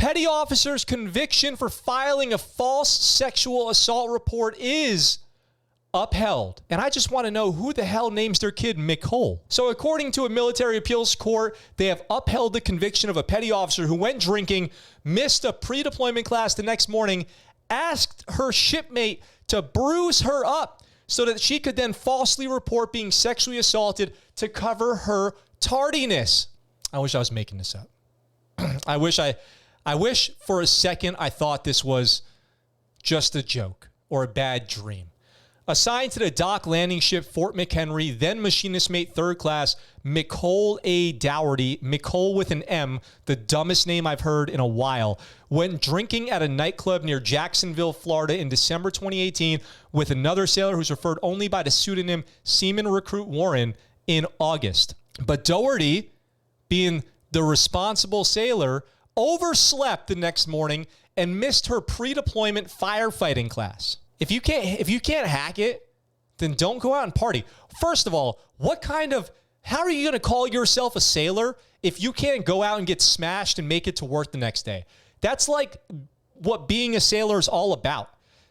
petty officer's conviction for filing a false sexual assault report is upheld. And I just want to know who the hell names their kid Micole. So according to a military appeals court, they have upheld the conviction of a petty officer who went drinking, missed a pre-deployment class the next morning, asked her shipmate to bruise her up so that she could then falsely report being sexually assaulted to cover her tardiness. I wish I was making this up. I wish for a second I thought this was just a joke or a bad dream. Assigned to the dock landing ship Fort McHenry, then machinist mate 3rd class, Micole A. Dougherty, Micole with an M, the dumbest name I've heard in a while, went drinking at a nightclub near Jacksonville, Florida in December 2018 with another sailor who's referred only by the pseudonym Seaman Recruit Warren in August. But Dougherty, being the responsible sailor, overslept the next morning and missed her pre-deployment firefighting class. If you can't hack it, then don't go out and party. First of all, how are you going to call yourself a sailor if you can't go out and get smashed and make it to work the next day? That's like what being a sailor is all about.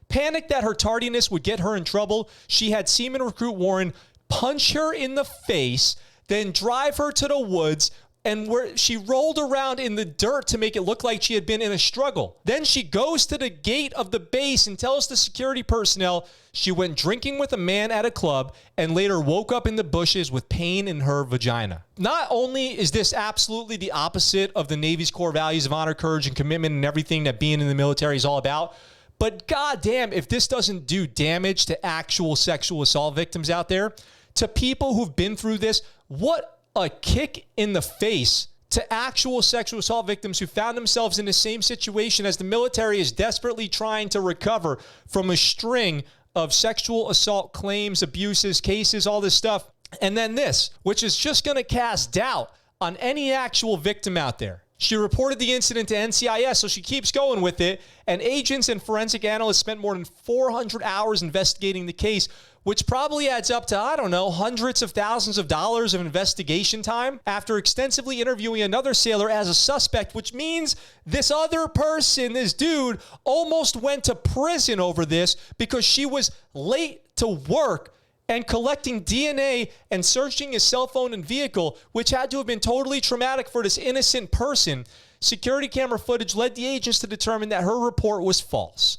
Panicked that her tardiness would get her in trouble, she had Seaman Recruit Warren punch her in the face, then drive her to the woods, and where she rolled around in the dirt to make it look like she had been in a struggle. Then she goes to the gate of the base and tells the security personnel she went drinking with a man at a club and later woke up in the bushes with pain in her vagina. Not only is this absolutely the opposite of the Navy's core values of honor, courage, and commitment and everything that being in the military is all about, but goddamn if this doesn't do damage to actual sexual assault victims out there, to people who've been through this, what a kick in the face to actual sexual assault victims who found themselves in the same situation as the military is desperately trying to recover from a string of sexual assault claims, abuses, cases, all this stuff. And then this, which is just going to cast doubt on any actual victim out there. She reported the incident to NCIS, so she keeps going with it, and agents and forensic analysts spent more than 400 hours investigating the case, which probably adds up to, I don't know, hundreds of thousands of dollars of investigation time after extensively interviewing another sailor as a suspect, which means this other person, this dude, almost went to prison over this because she was late to work and collecting DNA and searching his cell phone and vehicle, which had to have been totally traumatic for this innocent person. Security camera footage led the agents to determine that her report was false.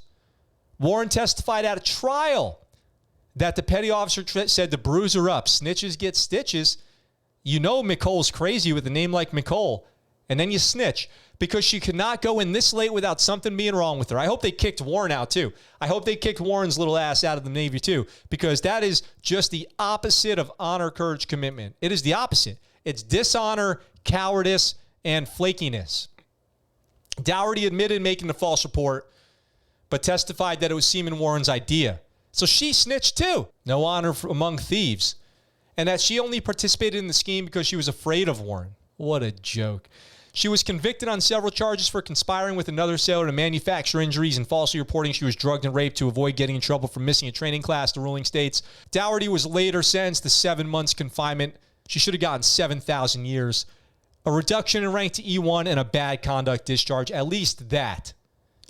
Warren testified at a trial that the petty officer said to bruise her up. Snitches get stitches. You know Micole's crazy with a name like Micole. And then you snitch because she could not go in this late without something being wrong with her. I hope they kicked Warren out too. I hope they kicked Warren's little ass out of the Navy too, because that is just the opposite of honor, courage, commitment. It is the opposite. It's dishonor, cowardice, and flakiness. Dougherty admitted making the false report, but testified that it was Seaman Warren's idea. So she snitched too. No honor among thieves. And that she only participated in the scheme because she was afraid of Warren. What a joke. She was convicted on several charges for conspiring with another sailor to manufacture injuries and falsely reporting she was drugged and raped to avoid getting in trouble for missing a training class, the ruling states. Dougherty was later sentenced to 7 months confinement. She should have gotten 7,000 years. A reduction in rank to E1 and a bad conduct discharge. At least that.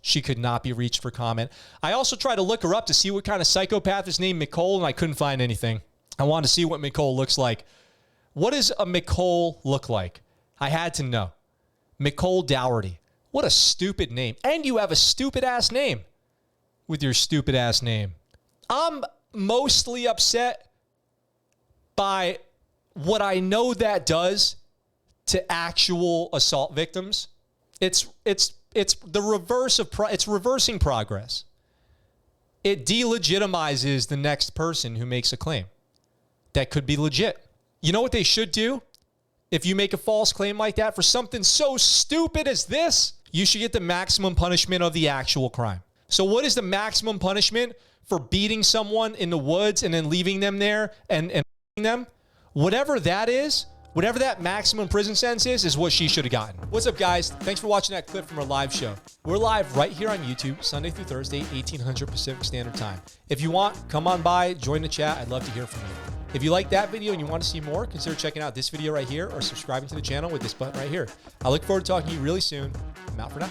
She could not be reached for comment. I also tried to look her up to see what kind of psychopath is named Micole, and I couldn't find anything. I wanted to see what Micole looks like. What does a Micole look like? I had to know. Micole Dougherty. What a stupid name. And you have a stupid-ass name with your stupid-ass name. I'm mostly upset by what I know that does to actual assault victims. It's the reverse of it's reversing progress. It delegitimizes the next person who makes a claim that could be legit. You know what they should do? If you make a false claim like that for something so stupid as this, you should get the maximum punishment of the actual crime. So what is the maximum punishment for beating someone in the woods and then leaving them there and them? Whatever that is, whatever that maximum prison sentence is what she should have gotten. What's up, guys? Thanks for watching that clip from our live show. We're live right here on YouTube, Sunday through Thursday, 1800 Pacific Standard Time. If you want, come on by, join the chat. I'd love to hear from you. If you like that video and you want to see more, consider checking out this video right here or subscribing to the channel with this button right here. I look forward to talking to you really soon. I'm out for now.